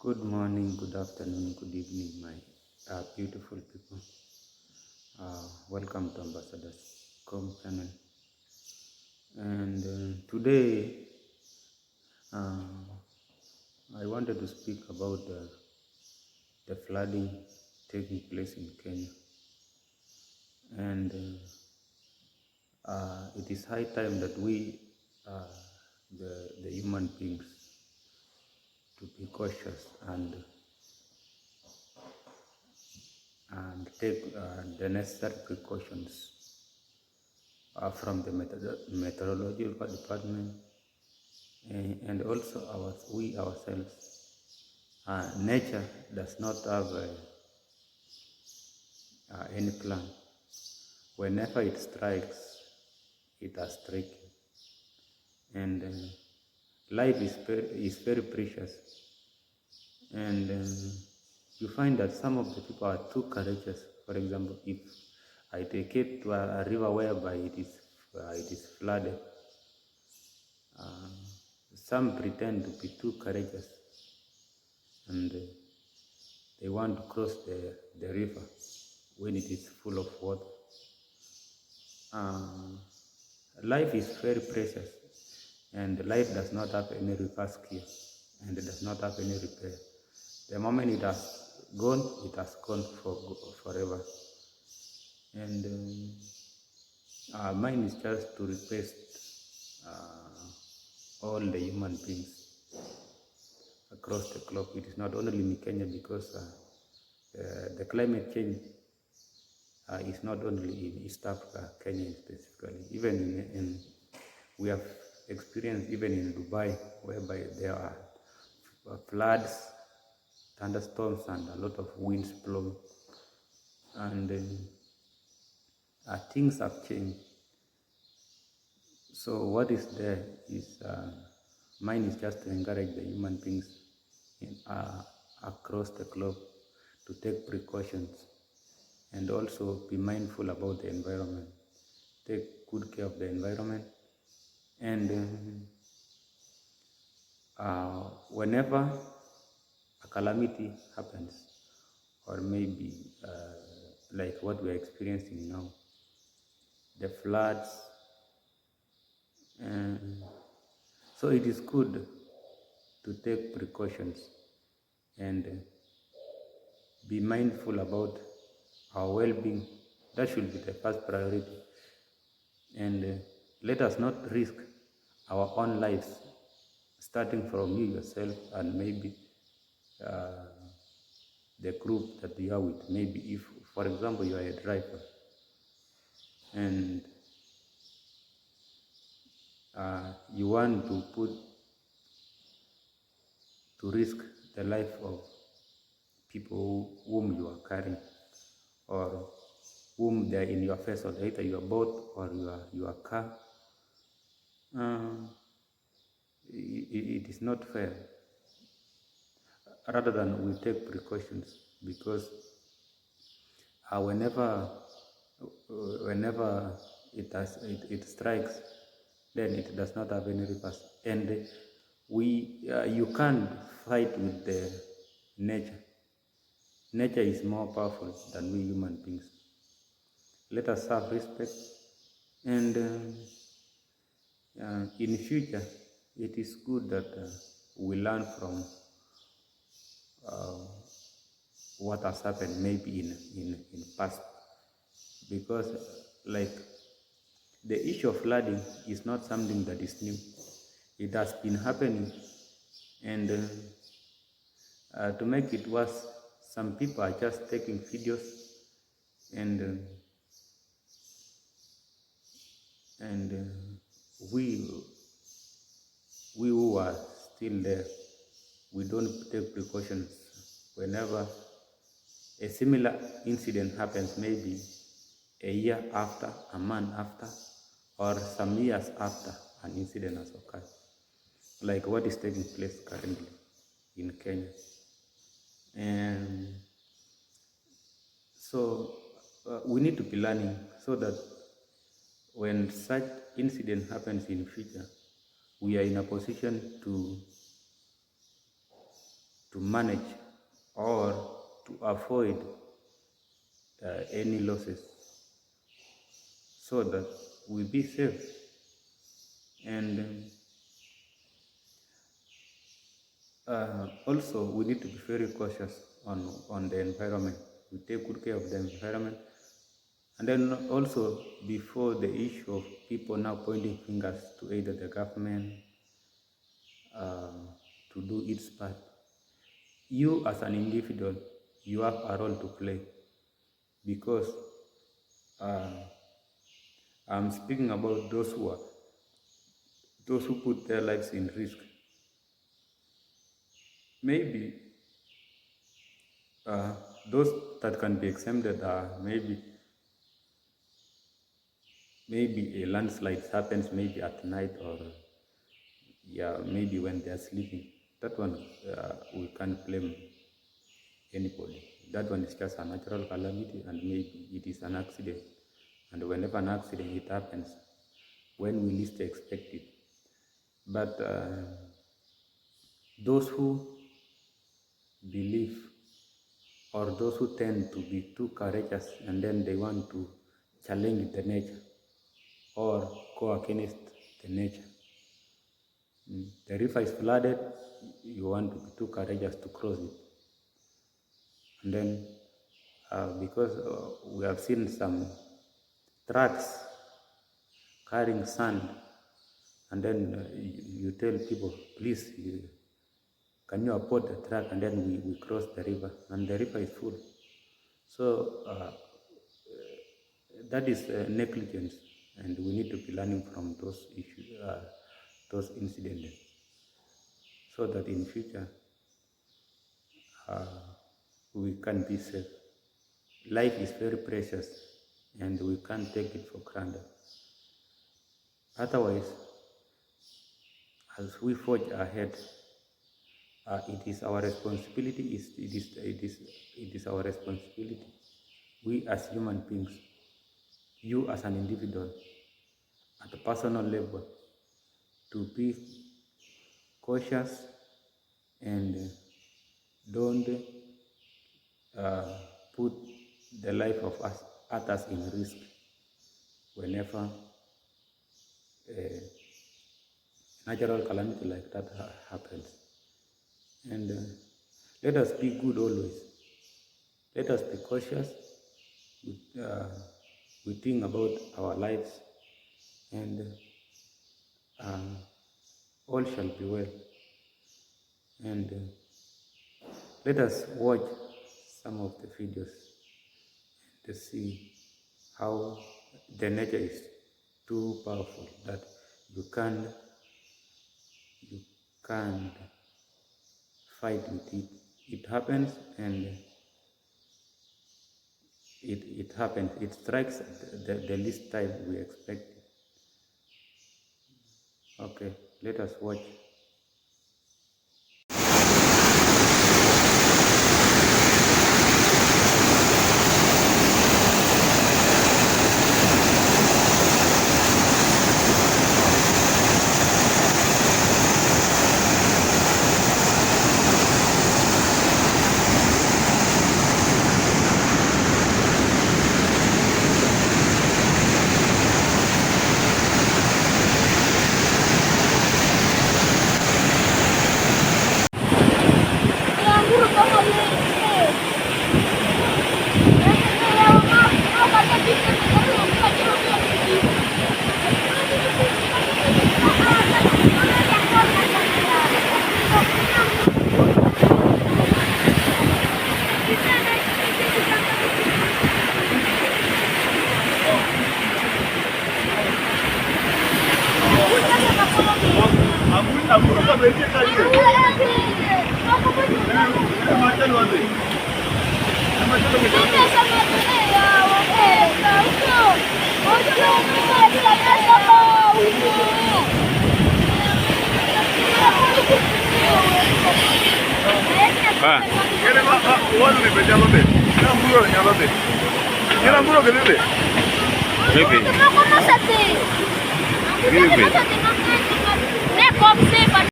Good morning, good afternoon, good evening, my beautiful people. Welcome to Ambassadors.com channel. And today, uh, I wanted to speak about the flooding taking place in Kenya. And it is high time that we, uh, the human beings, to be cautious and take the necessary precautions from the meteorological department and also we ourselves. Nature does not have any plan. Whenever it strikes, it has stricken. And life is very precious. And you find that some of the people are too courageous. For example, if I take it to a river whereby it is flooded, uh, some pretend to be too courageous and they want to cross the river when it is full of water. Life is very precious, and life does not have any reverse gear, and it does not have any repair. The moment it has gone forever. And mine is just to request all the human beings across the globe. It is not only in Kenya, because the climate change is not only in East Africa, Kenya specifically. Even we have experienced even in Dubai, whereby there are floods, thunderstorms, and a lot of winds blowing. And things have changed. So what is there is mine is just to encourage the human beings across the globe to take precautions and also be mindful about the environment. Take good care of the environment, and whenever a calamity happens, or maybe like what we are experiencing now, the floods, and so it is good to take precautions and be mindful about our well-being. That should be the first priority. And let us not risk our own lives, starting from you yourself and maybe uh, the group that you are with. Maybe if, for example, you are a driver and you want to risk the life of people whom you are carrying, or whom they are in your vessel, either your boat or your car, it is not fair. Rather than we take precautions, because whenever it strikes, then it does not have any reverse. And you can't fight with the nature. Nature is more powerful than we human beings. Let us have respect, and in future, it is good that we learn from uh, what has happened maybe in past, because like the issue of flooding is not something that is new. It has been happening, and to make it worse, some people are just taking videos, and we who are still there, we don't take precautions. Whenever a similar incident happens, maybe a year after, a month after, or some years after an incident has occurred, like what is taking place currently in Kenya. And so we need to be learning, so that when such incident happens in future, we are in a position to to manage or to avoid any losses, so that we be safe. And also we need to be very cautious on the environment. We take good care of the environment. And then also, before the issue of people now pointing fingers to either the government to do its part, you as an individual, you have a role to play, because I'm speaking about those who put their lives in risk. Maybe those that can be exempted are maybe a landslide happens maybe at night, or maybe when they are sleeping. That one we can't blame anybody. That one is just a natural calamity, and maybe it is an accident. And whenever an accident, it happens when we least expect it. But those who believe, or those who tend to be too courageous, and then they want to challenge the nature or go against the nature. The river is flooded, you want to be too courageous to cross it. And then because we have seen some trucks carrying sand, and then you tell people, please, can you afford the truck? And then we cross the river, and the river is full. So that is negligence, and we need to be learning from those issues, those incidents, so that in future we can be safe. Life is very precious, and we can't take it for granted. Otherwise, as we forge ahead, it is our responsibility. It is our responsibility. We as human beings, you as an individual, at a personal level, to be cautious and don't put the life of others in risk whenever a natural calamity like that happens. And let us be good always. Let us be cautious. We think about our lives, and all shall be well. And let us watch some of the videos to see how the nature is too powerful that you can't fight with it. It happens, and it happens. It strikes the least time we expect it. Okay, let us watch. Vipi?